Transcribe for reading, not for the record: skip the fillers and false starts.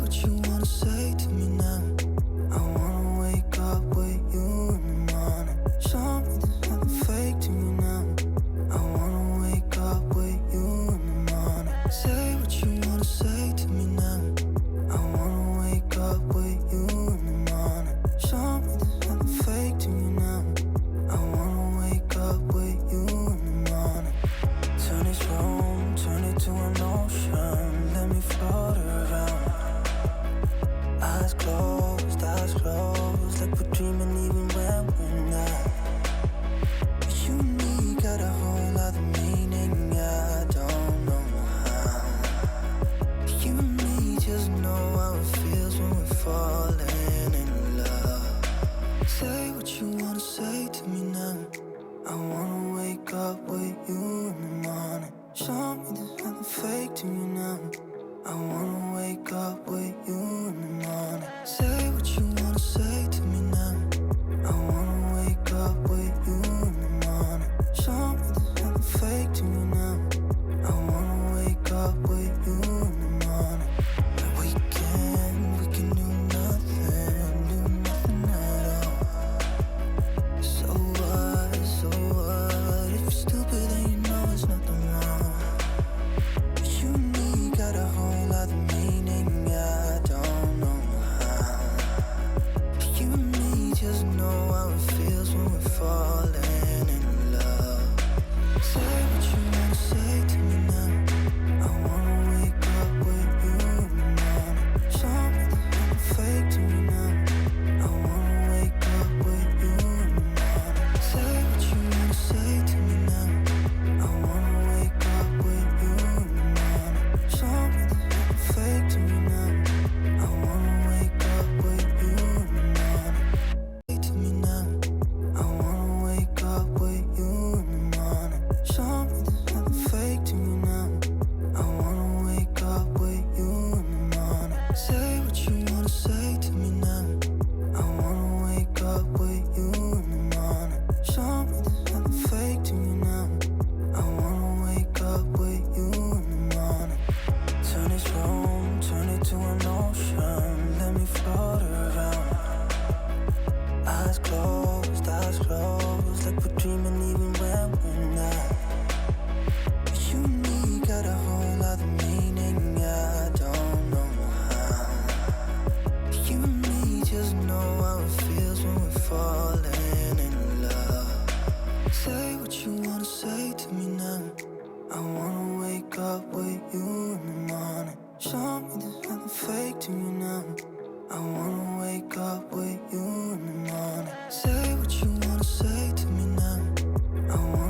what you wanna say to me now. I wanna wake up with you in the morning. Show me there's nothing fake to me now. I wanna wake up with you in the morning. Say what you wanna say to me now. I wanna wake up with you in the morning. Show me there's nothing fake to me now. I wanna wake up with you in the morning. Turn this room, turn it to an ocean. Let me float around. Eyes closed, like we're dreaming even when we're not. You and me got a whole other meaning, I don't know how. You and me just know how it feels when we're falling in love. Say what you wanna say to me now. I wanna wake up with you in the morning. Show me there's nothing fake to me now. I wanna wake up with you in the morning. Say what you wanna say to me now. I wanna wake up with you in the morning. Show me there's nothing fake to me now. I wanna wake up with you in the morning. We can do nothing at all. So what? If you're stupid then you know there's nothing wrong. But you and me got a whole other meaning, I don't know how. You and me just know how it feels when we're falling in love. Say what you wanna say to me now. I wanna wake up with you in the morning. Show me there's nothing fake to me now. I wanna wake up with you in the morning. Say what you wanna say to me now. I wanna wake up with you in the morning. Show me there's nothing fake to me now. I wanna wake up with you in the morning. Say to me now. I wanna wake up with you in the morning. Show me there's nothing fake to me now. I wanna wake up with you in the morning. Say what you wanna say to me now. I wanna wake up with you in the morning. Show me there's nothing fake to me now. I wanna wake up with you in the morning. Turn this room, turn it to an ocean. Let me float around. Eyes closed, like we're dreaming even when we're not. But you and me got a whole other meaning, I don't know how. You and me just know how it feels when we're falling in love. Say what you wanna say to me now. I wanna wake up with you in the morning. Show me there's nothing fake to me now. I wanna wake up with you in the morning. Say what you wanna say to me now. I wanna